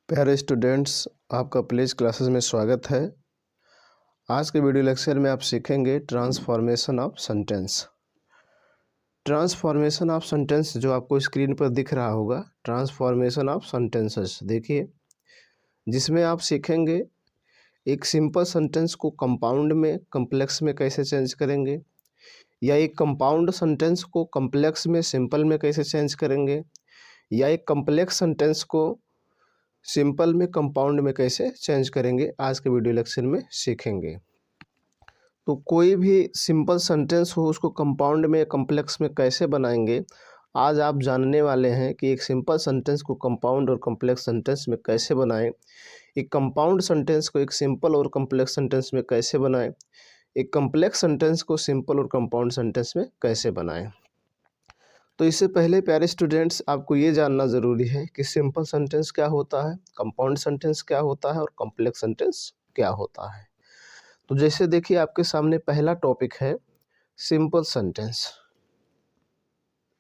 प्यारे स्टूडेंट्स, आपका please classes में स्वागत है। आज के वीडियो लेक्चर में आप सीखेंगे transformation of sentence. Transformation of sentence जो आपको स्क्रीन पर दिख रहा होगा, ट्रांसफॉर्मेशन ऑफ सेंटेंसेस देखिए, जिसमें आप सीखेंगे एक सिंपल सेंटेंस को कंपाउंड में कॉम्प्लेक्स में कैसे चेंज करेंगे, या एक कंपाउंड सेंटेंस को कॉम्प्लेक्स में सिंपल में कैसे चेंज करेंगे, या एक कॉम्प्लेक्स सेंटेंस को सिंपल में कंपाउंड में कैसे चेंज करेंगे। आज के वीडियो लेक्चर में सीखेंगे। तो कोई भी सिंपल सेंटेंस हो उसको कंपाउंड में कॉम्प्लेक्स में कैसे बनाएंगे, आज आप जानने वाले हैं कि एक सिंपल सेंटेंस को कंपाउंड और कॉम्प्लेक्स सेंटेंस में कैसे बनाएं, एक कंपाउंड सेंटेंस को एक सिंपल और कॉम्प्लेक्स सेंटेंस में कैसे बनाएं, एक कॉम्प्लेक्स सेंटेंस को सिंपल और कंपाउंड सेंटेंस में कैसे बनाएं। तो इससे पहले प्यारे स्टूडेंट्स, आपको ये जानना ज़रूरी है कि सिंपल सेंटेंस क्या होता है, कंपाउंड सेंटेंस क्या होता है और कॉम्प्लेक्स सेंटेंस क्या होता है। तो जैसे देखिए, आपके सामने पहला टॉपिक है सिंपल सेंटेंस।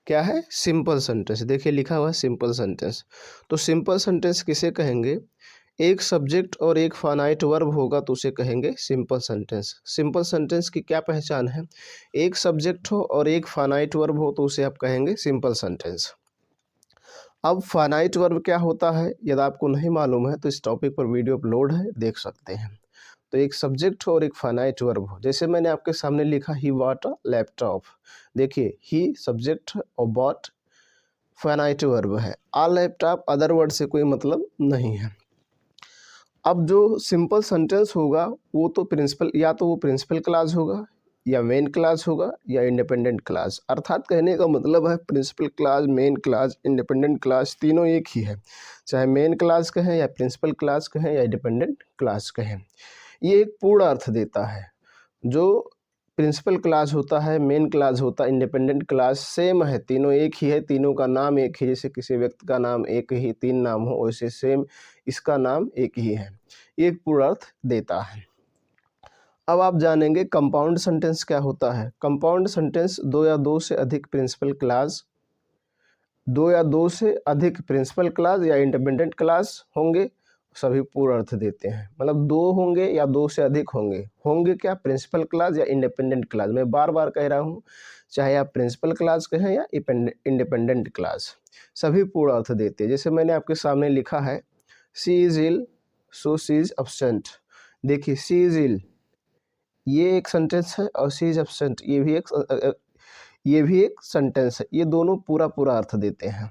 क्या है? Simple sentence. देखिए लिखा हुआ है सिंपल सेंटेंस। तो सिंपल सेंटेंस किसे कहेंगे? एक सब्जेक्ट और एक फाइनाइट वर्ब होगा तो उसे कहेंगे सिंपल सेंटेंस। सिंपल सेंटेंस की क्या पहचान है? एक सब्जेक्ट हो और एक फाइनाइट वर्ब हो तो उसे आप कहेंगे सिंपल सेंटेंस। अब फाइनाइट वर्ब क्या होता है, यदि आपको नहीं मालूम है तो इस टॉपिक पर वीडियो अपलोड है, देख सकते हैं। तो एक सब्जेक्ट हो और एक फाइनाइट वर्ब हो, जैसे मैंने आपके सामने लिखा ही बॉट अ लैपटॉप। देखिए, ही सब्जेक्ट और बॉट फाइनाइट वर्ब है। आ लैपटॉप अदर वर्ड से कोई मतलब नहीं है। अब जो सिंपल सेंटेंस होगा वो तो प्रिंसिपल, या तो वो प्रिंसिपल क्लास होगा, या मेन क्लास होगा, या इंडिपेंडेंट क्लास। अर्थात कहने का मतलब है principal class, main class, independent class तीनों एक ही है। चाहे मेन क्लास कहें या प्रिंसिपल क्लास कहें या इंडिपेंडेंट क्लास कहें, ये एक पूर्ण अर्थ देता है। जो प्रिंसिपल क्लास होता है, मेन क्लास होता है, इंडिपेंडेंट क्लास सेम है, तीनों एक ही है, तीनों का नाम एक ही। जैसे किसी व्यक्ति का नाम एक ही, तीन नाम हो, वैसे सेम इसका नाम एक ही है। एक पूर्ण अर्थ देता है। अब आप जानेंगे कंपाउंड सेंटेंस क्या होता है। कंपाउंड सेंटेंस दो या दो से अधिक प्रिंसिपल क्लास, दो या दो से अधिक प्रिंसिपल क्लास या इंडिपेंडेंट क्लास होंगे, सभी पूर्ण अर्थ देते हैं। मतलब दो होंगे या दो से अधिक होंगे, होंगे क्या? प्रिंसिपल क्लास या इंडिपेंडेंट क्लास। मैं बार बार कह रहा हूँ, चाहे आप प्रिंसिपल क्लास कहें या इंडिपेंडेंट क्लास, सभी पूर्ण अर्थ देते हैं। जैसे मैंने आपके सामने लिखा है, she is ill so she is absent. देखिए, शी इज इल ये एक सेंटेंस है और शी इज एब्सेंट ये भी एक सेंटेंस है। ये दोनों पूरा पूरा अर्थ देते हैं।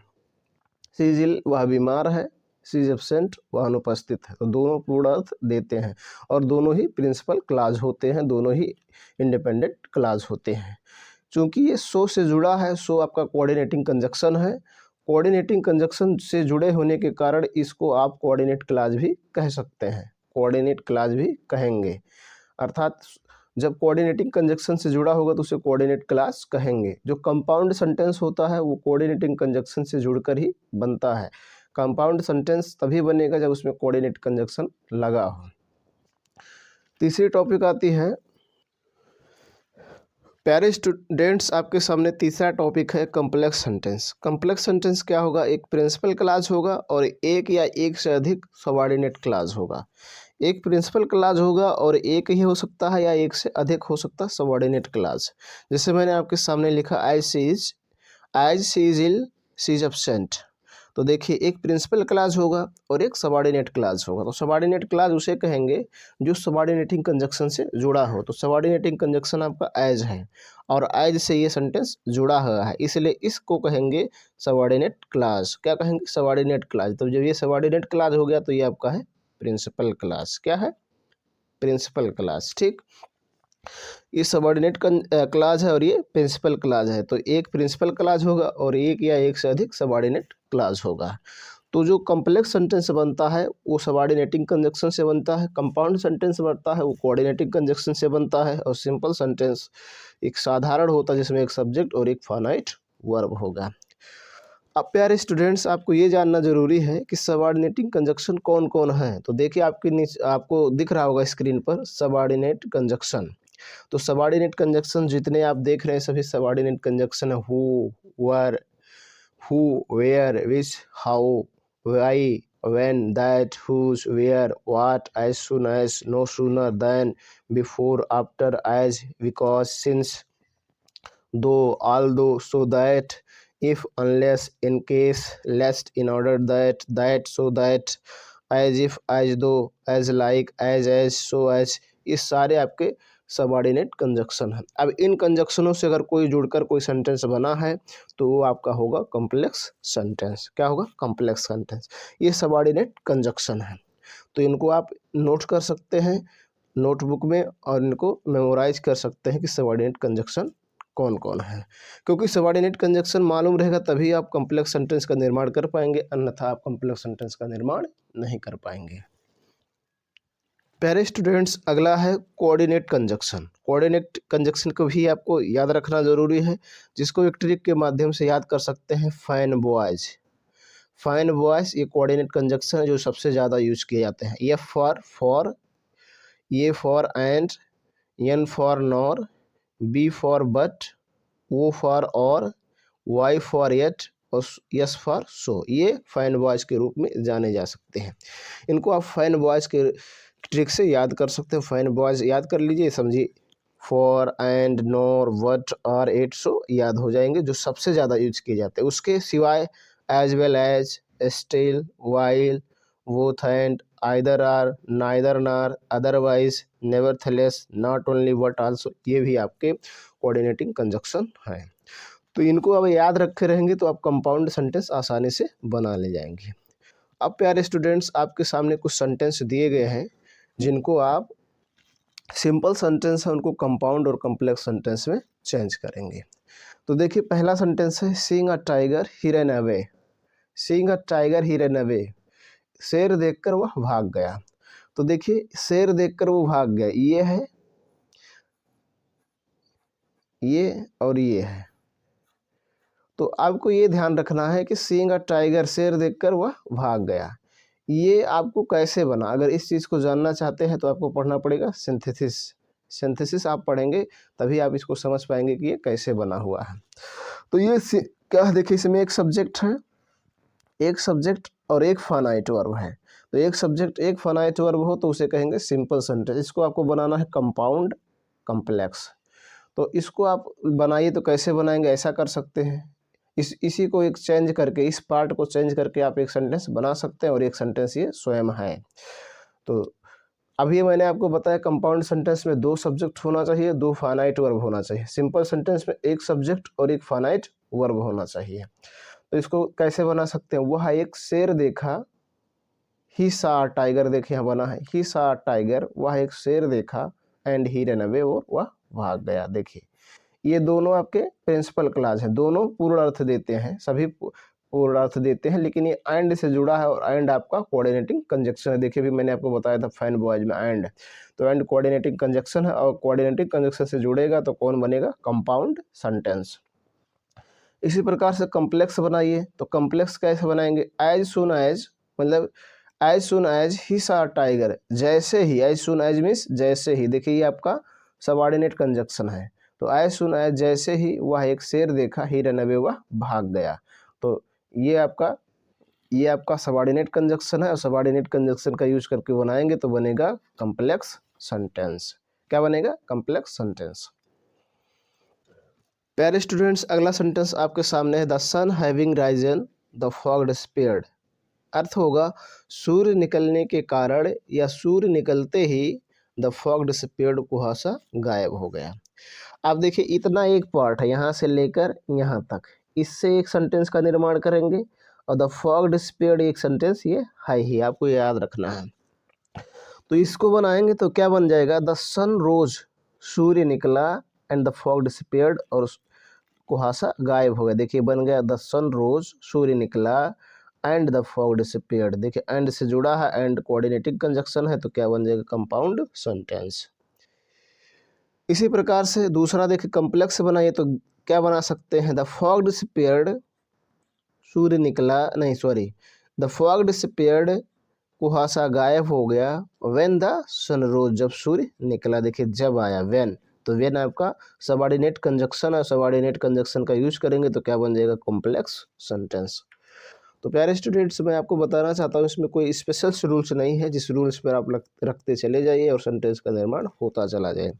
शी इज इल वह बीमार है, शी इज एब्सेंट वह अनुपस्थित है। तो दोनों पूर्ण अर्थ देते हैं और दोनों ही प्रिंसिपल क्लास होते हैं, दोनों ही इंडिपेंडेंट क्लास होते हैं। चूंकि ये सो से जुड़ा है, सो आपका कोऑर्डिनेटिंग कंजक्शन है। कोऑर्डिनेटिंग कंजक्शन से जुड़े होने के कारण इसको आप कोऑर्डिनेट क्लास भी कह सकते हैं, कोऑर्डिनेट क्लास भी कहेंगे। अर्थात जब कोऑर्डिनेटिंग कंजक्शन से जुड़ा होगा तो उसे कोऑर्डिनेट क्लास कहेंगे। जो कंपाउंड सेंटेंस होता है वो कोऑर्डिनेटिंग कंजक्शन से जुड़कर ही बनता है। कंपाउंड सेंटेंस तभी बनेगा जब उसमें कोऑर्डिनेट कंजक्शन लगा हो। तीसरी टॉपिक आती है, प्यारे स्टूडेंट्स, आपके सामने तीसरा टॉपिक है कॉम्प्लेक्स सेंटेंस। कॉम्प्लेक्स सेंटेंस क्या होगा? एक प्रिंसिपल क्लास होगा और एक या एक से अधिक सबऑर्डिनेट क्लास होगा। एक प्रिंसिपल क्लास होगा और एक ही हो सकता है या एक से अधिक हो सकता है सबऑर्डिनेट क्लास। जैसे मैंने आपके सामने लिखा, as she is ill she is absent. तो देखिए, एक प्रिंसिपल क्लास होगा और एक सबऑर्डिनेट क्लास होगा। तो सबऑर्डिनेट क्लास उसे कहेंगे जो सबऑर्डिनेटिंग कंजक्शन से जुड़ा हो। तो सबऑर्डिनेटिंग कंजक्शन आपका एज है और एज से ये सेंटेंस जुड़ा हुआ है, इसलिए इसको कहेंगे सबऑर्डिनेट क्लास। क्या कहेंगे? Subordinate class. तो जब ये सबऑर्डिनेट क्लास हो गया तो ये आपका है प्रिंसिपल क्लास। क्या है? Principal class. ठीक, ये सबऑर्डिनेट क्लास है और ये प्रिंसिपल क्लास है। तो एक प्रिंसिपल क्लास होगा और एक या एक से अधिक सबऑर्डिनेट क्लास होगा। तो जो कॉम्प्लेक्स सेंटेंस बनता है वो सबऑर्डिनेटिंग कंजक्शन से बनता है, कंपाउंड सेंटेंस बनता है वो कोऑर्डिनेटिंग कंजक्शन से बनता है, और सिंपल सेंटेंस एक साधारण होता है जिसमें एक सब्जेक्ट और एक फाइनाइट वर्ब होगा। अब प्यारे स्टूडेंट्स, आपको ये जानना जरूरी है कि सबऑर्डिनेटिंग कंजक्शन कौन कौन है। तो देखिए, आपके नीचे आपको दिख रहा होगा स्क्रीन पर सबऑर्डिनेट कंजक्शन। तो सबऑर्डिनेट कंजक्शन जितने आप देख रहे हैं सभी सबऑर्डिनेट कंजक्शन है। हु, वर, who, where, which, how, why, when, that, whose, where, what, as soon as, no sooner than, before, after, as, because, since, though, although, so that, if, unless, in case, lest, in order that, so that, as if, as though, as like, as, so as, ये सारे आपके subordinate conjunction है। अब इन कंजक्शनों से अगर कोई जुड़कर कोई सेंटेंस बना है तो वो आपका होगा कॉम्प्लेक्स सेंटेंस। क्या होगा? Complex sentence. ये सबऑर्डिनेट कंजक्शन है, तो इनको आप नोट कर सकते हैं नोटबुक में और इनको मेमोराइज कर सकते हैं कि सबऑर्डिनेट कंजक्शन कौन कौन है, क्योंकि सबऑर्डिनेट कंजक्शन मालूम रहेगा तभी आप कॉम्प्लेक्स सेंटेंस का निर्माण कर पाएंगे, अन्यथा आप कॉम्प्लेक्स सेंटेंस का निर्माण नहीं कर पाएंगे। प्यारे स्टूडेंट्स, अगला है कोऑर्डिनेट कंजक्शन। कोऑर्डिनेट कंजक्शन को भी आपको याद रखना जरूरी है, जिसको एक ट्रिक के माध्यम से याद कर सकते हैं। फाइन बॉयज, फाइन बॉयज ये कोऑर्डिनेट कंजक्शन है जो सबसे ज़्यादा यूज किए जाते हैं। F for, A for and, N for nor, B for but, O for or, Y for yet और यस फॉर सो, ये फाइन बॉयज के रूप में जाने जा सकते हैं। इनको आप फाइन बॉयज के ट्रिक से याद कर सकते हैं। फाइन बॉयज याद कर लीजिए, समझिए फॉर एंड नॉर वट और एट सो याद हो जाएंगे, जो सबसे ज़्यादा यूज किए जाते हैं। उसके सिवाय as well as, still, while, both and, either or, neither nor, otherwise, nevertheless, not only but also, ये भी आपके कोऑर्डिनेटिंग कंजक्शन है। तो इनको अब याद रखे रहेंगे तो आप कंपाउंड सेंटेंस आसानी से बना ले जाएंगे। अब प्यारे स्टूडेंट्स, आपके सामने कुछ सेंटेंस दिए गए हैं जिनको आप सिंपल सेंटेंस है उनको कंपाउंड और कॉम्प्लेक्स सेंटेंस में चेंज करेंगे। तो देखिए पहला सेंटेंस है seeing a tiger he run away. Seeing a tiger he run away, शेर देखकर वह भाग गया। तो देखिए शेर देखकर वो भाग गया, ये है, ये और ये है। तो आपको ये ध्यान रखना है कि सीइंग अ टाइगर, शेर देखकर वह भाग गया, ये आपको कैसे बना। अगर इस चीज़ को जानना चाहते हैं तो आपको पढ़ना पड़ेगा सिंथेसिस। सिंथेसिस आप पढ़ेंगे तभी आप इसको समझ पाएंगे कि ये कैसे बना हुआ है। तो ये क्या है, देखिए इसमें एक सब्जेक्ट है, एक सब्जेक्ट और एक फाइनाइट वर्ब है। तो एक सब्जेक्ट एक फाइनाइट वर्ब हो तो उसे कहेंगे सिंपल सेंटेंस। इसको आपको बनाना है कंपाउंड कॉम्प्लेक्स। तो इसको आप बनाइए, तो कैसे बनाएंगे, ऐसा कर सकते हैं, इसी को एक चेंज करके, इस पार्ट को चेंज करके आप एक सेंटेंस बना सकते हैं और एक सेंटेंस ये स्वयं है। तो अभी मैंने आपको बताया कंपाउंड सेंटेंस में दो सब्जेक्ट होना चाहिए, दो फाइनाइट वर्ब होना चाहिए। सिंपल सेंटेंस में एक सब्जेक्ट और एक फाइनाइट वर्ब होना चाहिए। तो इसको कैसे बना सकते हैं, वह एक शेर देखा, ही सा टाइगर, देखिए यहाँ बना है ही सा टाइगर, वह एक शेर देखा, एंड ही रन अवे, और वह भाग गया। देखिए ये दोनों आपके प्रिंसिपल क्लॉज हैं, दोनों पूर्ण अर्थ देते हैं, सभी पूर्ण अर्थ देते हैं, लेकिन ये एंड से जुड़ा है और एंड आपका कोऑर्डिनेटिंग कंजक्शन है। देखिए भी मैंने आपको बताया था फाइन बॉयज में एंड, तो एंड कोऑर्डिनेटिंग कंजक्शन है और कोऑर्डिनेटिंग कंजक्शन से जुड़ेगा तो कौन बनेगा, कंपाउंड सेंटेंस। इसी प्रकार से कॉम्प्लेक्स बनाइए, तो कॉम्प्लेक्स कैसे बनाएंगे, एज सुन एज, मतलब एज सुन एज ही सा टाइगर, जैसे ही, एज सुन एज मीन्स जैसे ही। देखिए ये आपका सबऑर्डिनेट कंजक्शन है। तो एज सुन एज, जैसे ही वह एक शेर देखा, ही रन अवे, वह भाग गया। तो ये आपका सबऑर्डिनेट कंजक्शन है और सबऑर्डिनेट कंजक्शन का यूज करके बनाएंगे तो बनेगा कॉम्प्लेक्स सेंटेंस। क्या बनेगा, कॉम्प्लेक्स सेंटेंस। प्यारे स्टूडेंट्स, अगला सेंटेंस आपके सामने है, the sun having risen the fog disappeared. अर्थ होगा सूर्य निकलने के कारण या सूर्य निकलते ही द फॉग डिसअपीयर्ड, कुहासा गायब हो गया। आप देखिए इतना एक पार्ट है, यहाँ से लेकर यहाँ तक, इससे एक सेंटेंस का निर्माण करेंगे और द फॉग डिसअपीयर्ड एक सेंटेंस ये है ही, आपको याद रखना है। तो इसको बनाएंगे तो क्या बन जाएगा, द सन रोज, सूर्य निकला, एंड द फॉग डिसअपीयर्ड, और कुहासा गायब हो गया। देखिए बन गया द सन रोज, सूर्य निकला, एंड द फॉग डिसअपीयर्ड। देखिए एंड से जुड़ा है, एंड कोऑर्डिनेटिंग कंजक्शन है, तो क्या बन जाएगा, कंपाउंड सेंटेंस। इसी प्रकार से दूसरा देखिए कॉम्प्लेक्स बनाइए, तो क्या बना सकते हैं, द फॉग डिसअपीयर्ड, सूर्य निकला, नहीं सॉरी, द फॉग डिसअपीयर्ड, कुहासा गायब हो गया, व्हेन द सन रोज, जब सूर्य निकला। देखिए जब आया व्हेन, तो व्हेन आपका सबऑर्डिनेट कंजक्शन है, सबऑर्डिनेट कंजक्शन का यूज करेंगे तो क्या बन जाएगा, कॉम्प्लेक्स सेंटेंस। तो प्यारे स्टूडेंट्स, मैं आपको बताना चाहता हूँ इसमें कोई स्पेशल रूल्स नहीं है, जिस रूल्स पर आप रखते चले जाइए और सेंटेंस का निर्माण होता चला जाए।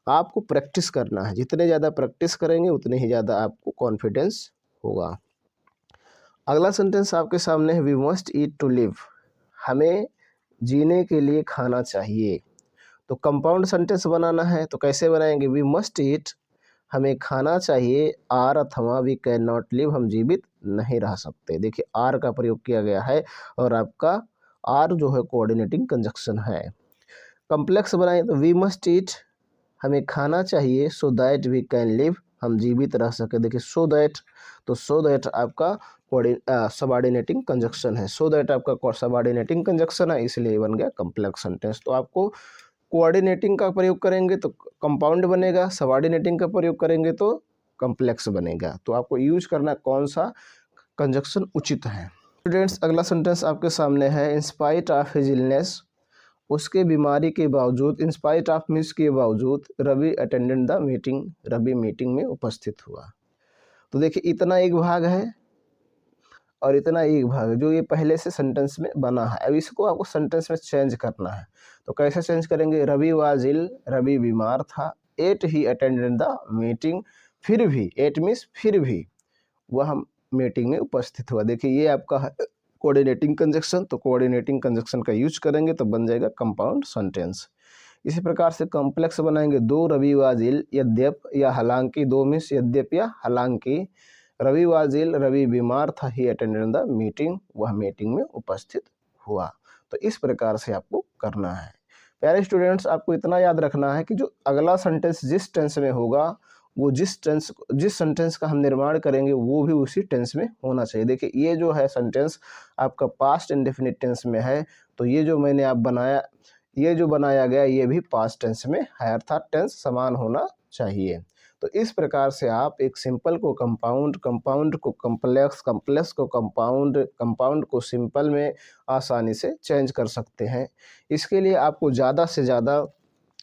आपको प्रैक्टिस करना है, जितने ज़्यादा प्रैक्टिस करेंगे उतने ही ज़्यादा आपको कॉन्फिडेंस होगा। अगला सेंटेंस आपके सामने है, we must eat to live. हमें जीने के लिए खाना चाहिए। तो कंपाउंड सेंटेंस बनाना है तो कैसे बनाएंगे, वी मस्ट ईट, हमें खाना चाहिए, आर अथवा वी कैन नॉट लिव, हम जीवित नहीं रह सकते। देखिए आर का प्रयोग किया गया है और आपका आर जो है कोऑर्डिनेटिंग कंजक्शन है। कॉम्प्लेक्स बनाए तो वी मस्ट ईट, हमें खाना चाहिए, so that we can live, हम जीवित रह सके। देखिए सो दैट, तो सो दैट आपका सबऑर्डिनेटिंग कंजक्शन है, सो दैट आपका सबऑर्डिनेटिंग कंजक्शन है, इसलिए बन गया कॉम्प्लेक्स सेंटेंस। तो आपको कोऑर्डिनेटिंग का प्रयोग करेंगे तो कंपाउंड बनेगा, सबऑर्डिनेटिंग का प्रयोग करेंगे तो कॉम्प्लेक्स बनेगा। तो आपको यूज करना कौन सा कंजक्शन उचित है। स्टूडेंट्स, अगला सेंटेंस आपके सामने है, in spite of his illness, उसके बीमारी के बावजूद, इन स्पाइट ऑफ मिस के बावजूद, Ravi attended the meeting, Ravi meeting में उपस्थित हुआ। तो देखिए इतना एक भाग है और इतना एक भाग है जो ये पहले से सेंटेंस में बना है। अब इसको आपको सेंटेंस में चेंज करना है। तो कैसे चेंज करेंगे, रवि वाज इल, रवि बीमार था, yet he attended the meeting, फिर भी, एट मीन्स फिर भी, वह मीटिंग में उपस्थित हुआ। देखिए ये आपका है कोऑर्डिनेटिंग कंजक्शन, तो कोऑर्डिनेटिंग कंजक्शन का यूज करेंगे तो बन जाएगा कंपाउंड सेंटेंस। इसी प्रकार से कॉम्प्लेक्स बनाएंगे, दो रवि वाज इल, यद्यप या हालांकि, दो मीन्स यद्यप या हालांकि, रवि वाज इल, रवि बीमार था, ही अटेंडेड द मीटिंग, वह मीटिंग में उपस्थित हुआ। तो इस प्रकार से आपको करना है। प्यारे स्टूडेंट्स, आपको इतना याद रखना है कि जो अगला सेंटेंस जिस टेंस में होगा, वो जिस सेंटेंस का हम निर्माण करेंगे वो भी उसी टेंस में होना चाहिए। देखिए ये जो है सेंटेंस आपका पास्ट इंडेफिनिट टेंस में है, तो ये जो मैंने आप बनाया, ये जो बनाया गया ये भी पास्ट टेंस में है, अर्थात टेंस समान होना चाहिए। तो इस प्रकार से आप एक सिंपल को कंपाउंड, कंपाउंड को कॉम्प्लेक्स, कॉम्प्लेक्स को कंपाउंड, कंपाउंड को सिंपल में आसानी से चेंज कर सकते हैं। इसके लिए आपको ज़्यादा से ज़्यादा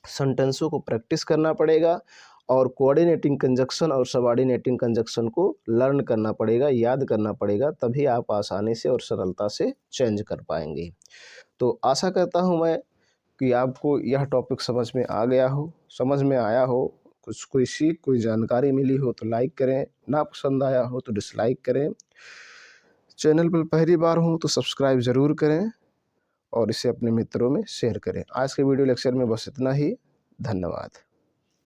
सेंटेंसों को प्रैक्टिस करना पड़ेगा और कोऑर्डिनेटिंग कंजक्शन और सबऑर्डिनेटिंग कंजक्शन को लर्न करना पड़ेगा, याद करना पड़ेगा, तभी आप आसानी से और सरलता से चेंज कर पाएंगे। तो आशा करता हूँ मैं कि आपको यह टॉपिक समझ में आ गया हो, समझ में आया हो, कुछ कोई सीख, कोई जानकारी मिली हो तो लाइक करें, ना पसंद आया हो तो डिसलाइक करें। चैनल पर पहली बार हो तो सब्सक्राइब ज़रूर करें और इसे अपने मित्रों में शेयर करें। आज के वीडियो लेक्चर में बस इतना ही। धन्यवाद।